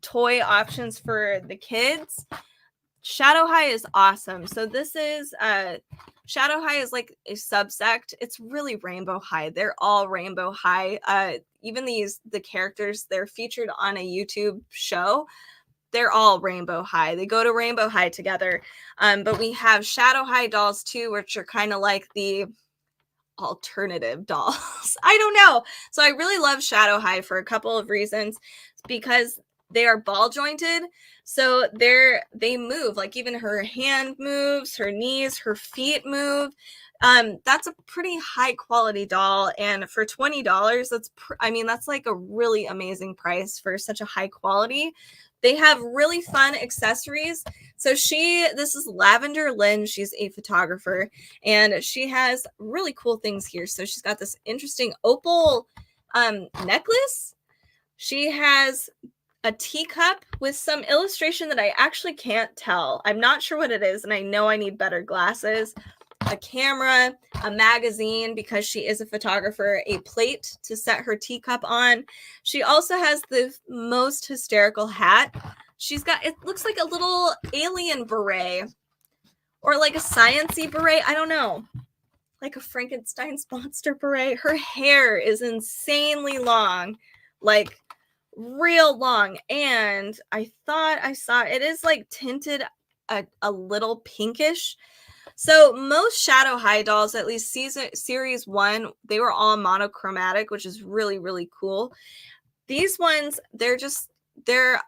toy options for the kids, Shadow High is awesome. So this is Shadow High is like a subsect. It's really Rainbow High. They're all Rainbow High. Even the characters, they're featured on a YouTube show. They're all Rainbow High. They go to Rainbow High together. But we have Shadow High dolls too, which are kind of like the alternative dolls. I don't know. So I really love Shadow High for a couple of reasons, because they are ball jointed. So they move, like even her hand moves, her knees, her feet move. That's a pretty high quality doll. And for $20, that's like a really amazing price for such a high quality. They have really fun accessories. So this is Lavender Lynn. She's a photographer, and she has really cool things here. So she's got this interesting opal necklace. She has a teacup with some illustration that I actually can't tell. I'm not sure what it is, and I know I need better glasses. a camera, a magazine, because she is a photographer, a plate to set her teacup on. She also has the most hysterical hat. She's got, it looks like a little alien beret or like a sciencey beret. I don't know. Like a Frankenstein's monster beret. Her hair is insanely long, like real long. And I thought I saw it is like tinted a little pinkish. So most Shadow High dolls, at least series 1, they were all monochromatic, which is really, really cool. These ones, they're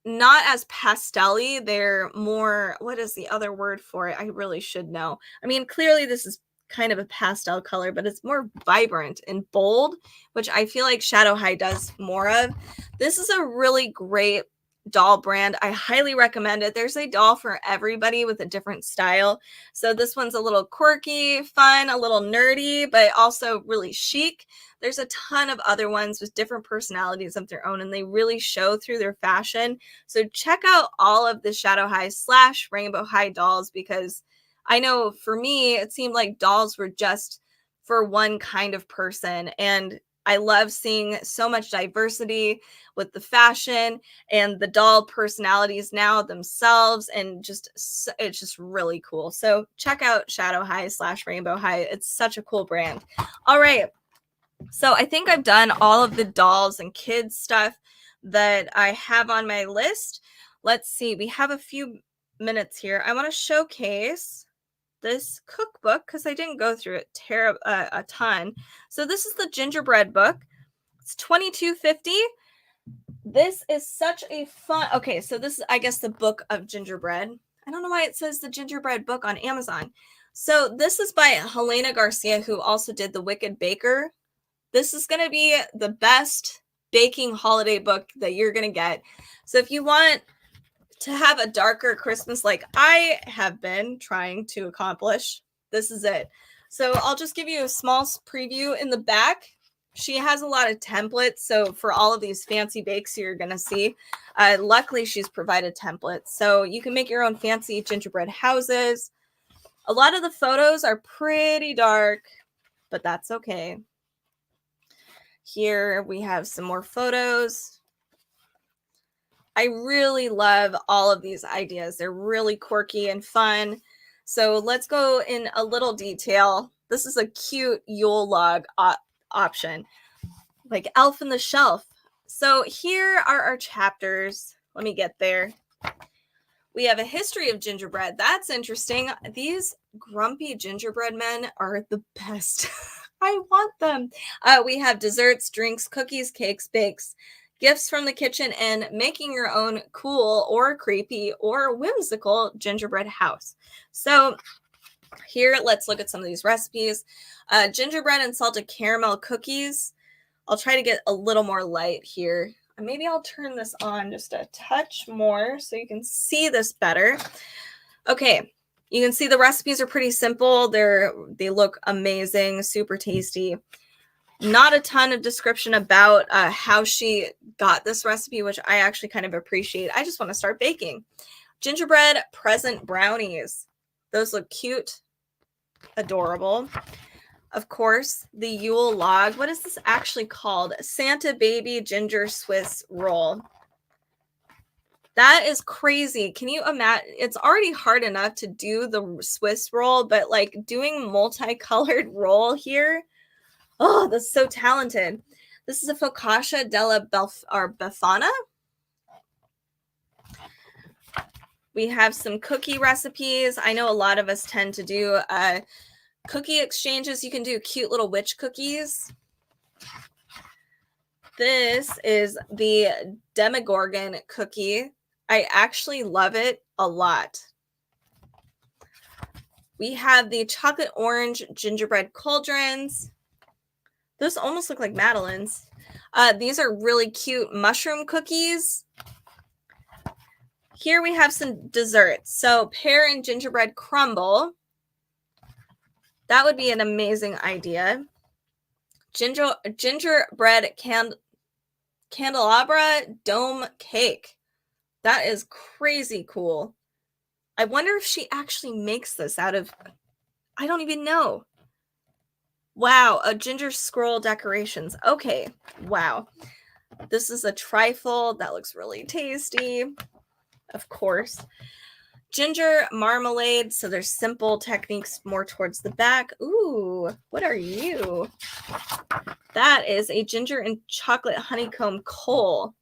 not as pastel-y. They're more, what is the other word for it? I really should know. I mean, clearly this is kind of a pastel color, but it's more vibrant and bold, which I feel like Shadow High does more of. This is a really great doll brand. I highly recommend it. There's a doll for everybody with a different style. So this one's a little quirky, fun, a little nerdy, but also really chic. There's a ton of other ones with different personalities of their own, and they really show through their fashion. So check out all of the Shadow High / Rainbow High dolls, because I know for me, it seemed like dolls were just for one kind of person. And I love seeing so much diversity with the fashion and the doll personalities now themselves. And just, it's just really cool. So check out Shadow High / Rainbow High. It's such a cool brand. All right. So I think I've done all of the dolls and kids stuff that I have on my list. Let's see. We have a few minutes here. I want to showcase this cookbook because I didn't go through it a ton. So this is the gingerbread book. It's $22.50. This is such a fun. Okay, so this is, I guess, the book of gingerbread. I don't know why it says the gingerbread book on Amazon. So this is by Helena Garcia, who also did The Wicked Baker. This is going to be the best baking holiday book that you're going to get. So if you want to have a darker Christmas like I have been trying to accomplish, this is it. So I'll just give you a small preview. In the back, she has a lot of templates. So for all of these fancy bakes you're going to see, luckily she's provided templates. So you can make your own fancy gingerbread houses. A lot of the photos are pretty dark, but that's okay. Here we have some more photos. I really love all of these ideas. They're really quirky and fun. So let's go in a little detail. This is a cute Yule log option, like Elf on the Shelf. So here are our chapters. Let me get there. We have a history of gingerbread. That's interesting. These grumpy gingerbread men are the best. I want them. We have desserts, drinks, cookies, cakes, bakes, gifts from the kitchen, and making your own cool or creepy or whimsical gingerbread house. So here, let's look at some of these recipes. Gingerbread and salted caramel cookies. I'll try to get a little more light here. Maybe I'll turn this on just a touch more so you can see this better. Okay, you can see the recipes are pretty simple. They look amazing, super tasty. Not a ton of description about how she got this recipe, which I actually kind of appreciate. I just want to start baking. Gingerbread present brownies. Those look cute, adorable. Of course, the Yule log. What is this actually called? Santa Baby Ginger Swiss Roll. That is crazy. Can you imagine? It's already hard enough to do the Swiss roll, but like doing multicolored roll here. Oh, that's so talented. This is a focaccia della Befana. We have some cookie recipes. I know a lot of us tend to do cookie exchanges. You can do cute little witch cookies. This is the Demogorgon cookie. I actually love it a lot. We have the chocolate orange gingerbread cauldrons. Those almost look like Madeleines. These are really cute mushroom cookies. Here we have some desserts. So pear and gingerbread crumble. That would be an amazing idea. Gingerbread candelabra dome cake. That is crazy cool. I wonder if she actually makes this out of I don't even know. Wow, a ginger scroll decorations. Okay, wow. This is a trifle that looks really tasty, of course. Ginger marmalade, so there's simple techniques more towards the back. Ooh, what are you? That is a ginger and chocolate honeycomb coal.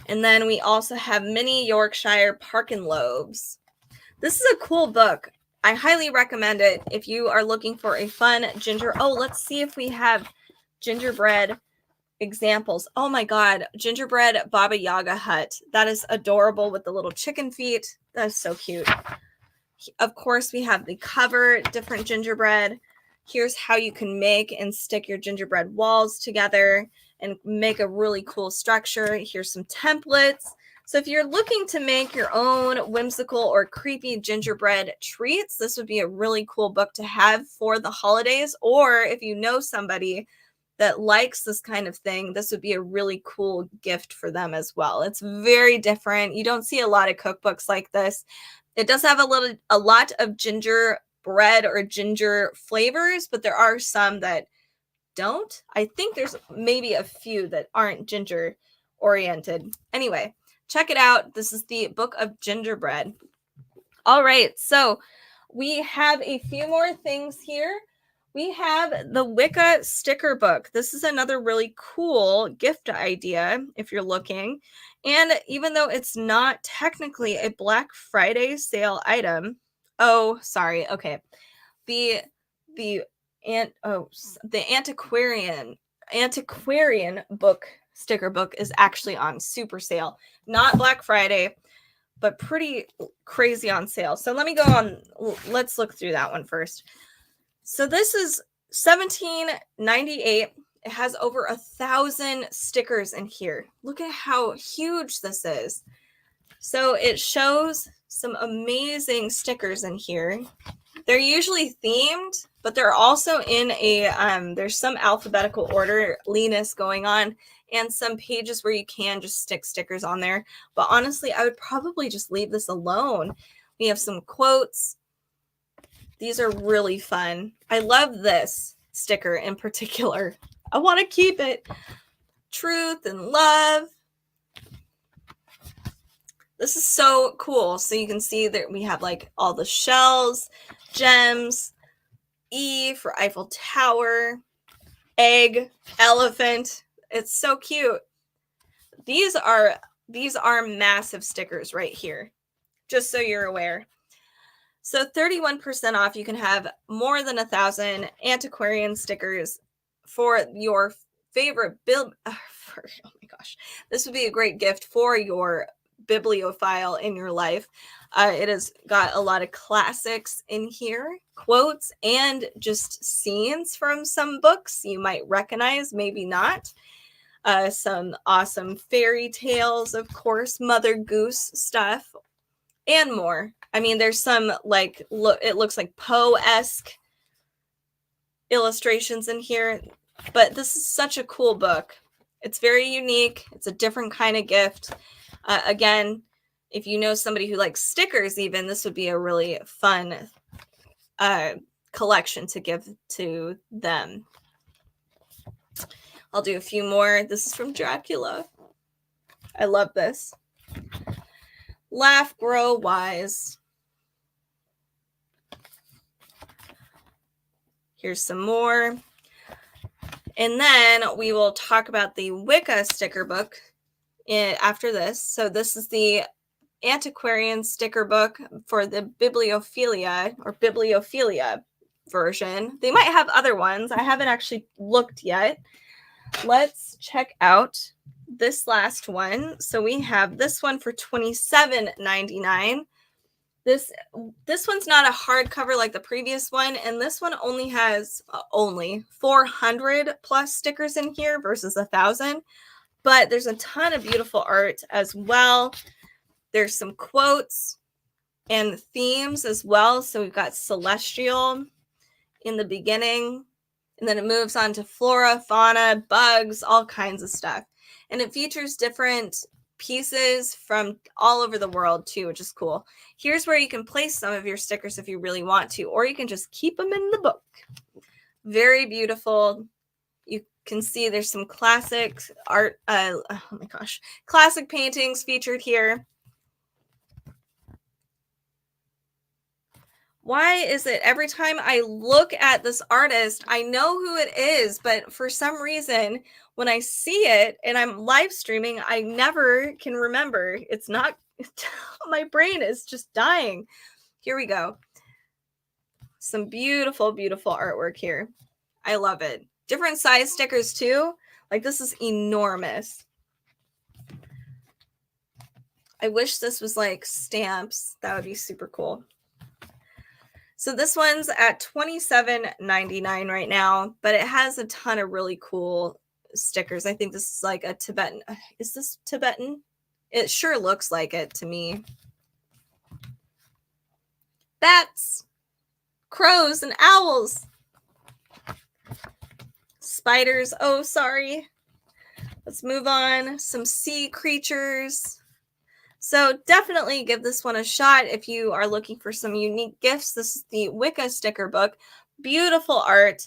And then we also have mini Yorkshire Parkin Lobes. This is a cool book. I highly recommend it if you are looking for a fun ginger. Oh, let's see if we have gingerbread examples. Oh my God, gingerbread Baba Yaga hut. That is adorable with the little chicken feet. That is so cute. Of course, we have the cover, different gingerbread. Here's how you can make and stick your gingerbread walls together and make a really cool structure. Here's some templates. So if you're looking to make your own whimsical or creepy gingerbread treats, this would be a really cool book to have for the holidays. Or if you know somebody that likes this kind of thing, this would be a really cool gift for them as well. It's very different. You don't see a lot of cookbooks like this. It does have a lot of gingerbread or ginger flavors, but there are some that don't. I think there's maybe a few that aren't ginger oriented. Anyway, check it out. This is the Book of Gingerbread. All right, so we have a few more things here. We have the Wicca sticker book. This is another really cool gift idea if you're looking. And even though it's not technically a Black Friday sale item, oh, sorry. Okay. The antiquarian book sticker book is actually on super sale. Not Black Friday, but pretty crazy on sale. So let me go on. Let's look through that one first. So this is $17.98. It has over 1,000 stickers in here. Look at how huge this is. So it shows some amazing stickers in here. They're usually themed, but they're also in a, there's some alphabetical orderliness going on and some pages where you can just stick stickers on there. But honestly, I would probably just leave this alone. We have some quotes. These are really fun. I love this sticker in particular. I want to keep it. Truth and love. This is so cool. So you can see that we have like all the shells, gems, E for Eiffel Tower, egg, elephant. It's so cute. These are massive stickers right here, just so you're aware. So 31% off. You can have more than 1,000 antiquarian stickers for your favorite oh my gosh, this would be a great gift for your bibliophile in your life. It has got a lot of classics in here, quotes, and just scenes from some books you might recognize, maybe not. Some awesome fairy tales, of course, Mother Goose stuff, and more. I mean, there's some like, it looks like Poe-esque illustrations in here, but this is such a cool book. It's very unique. It's a different kind of gift. Again, if you know somebody who likes stickers even, this would be a really fun collection to give to them. I'll do a few more. This is from Dracula. I love this. Laugh, Grow Wise. Here's some more. And then we will talk about the Wicca sticker book after this. So this is the antiquarian sticker book for the bibliophilia version. They might have other ones. I haven't actually looked yet. Let's check out this last one. So we have this one for $27.99. This one's not a hardcover like the previous one, and this one only has only 400 plus stickers in here versus 1,000. But there's a ton of beautiful art as well. There's some quotes and themes as well. So we've got celestial in the beginning, and then it moves on to flora, fauna, bugs, all kinds of stuff. And it features different pieces from all over the world too, which is cool. Here's where you can place some of your stickers if you really want to, or you can just keep them in the book. Very beautiful. You can see there's some classic art, oh my gosh, classic paintings featured here. Why is it every time I look at this artist, I know who it is, but for some reason, when I see it and I'm live streaming, I never can remember. It's not, my brain is just dying. Here we go. Some beautiful, beautiful artwork here. I love it. Different size stickers too. Like this is enormous. I wish this was like stamps. That would be super cool. So this one's at $27.99 right now, but it has a ton of really cool stickers. I think this is like a Tibetan. Is this Tibetan? It sure looks like it to me. Bats, crows, and owls. Spiders. Oh, sorry. Let's move on. Some sea creatures. So definitely give this one a shot if you are looking for some unique gifts. This is the Wicca sticker book. Beautiful art,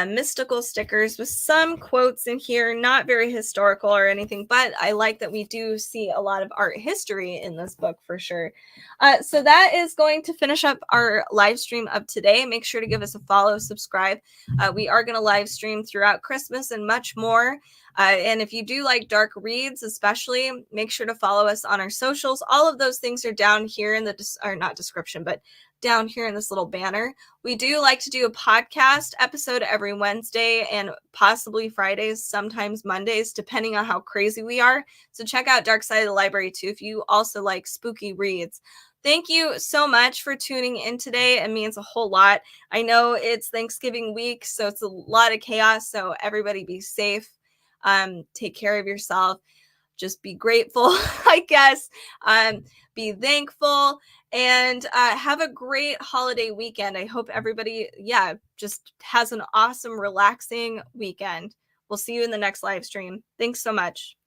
mystical stickers with some quotes in here, not very historical or anything, but I like that we do see a lot of art history in this book for sure. So that is going to finish up our live stream of today. Make sure to give us a follow, subscribe. We are going to live stream throughout Christmas and much more. And if you do like dark reads, especially, make sure to follow us on our socials. All of those things are down here in the, or not description, but down here in this little banner. We do like to do a podcast episode every Wednesday and possibly Fridays, sometimes Mondays, depending on how crazy we are. So check out Dark Side of the Library too if you also like spooky reads. Thank you so much for tuning in today. It means a whole lot. I know it's Thanksgiving week, so it's a lot of chaos. So everybody be safe. Take care of yourself. Just be grateful, I guess. Be thankful and have a great holiday weekend. I hope everybody, just has an awesome, relaxing weekend. We'll see you in the next live stream. Thanks so much.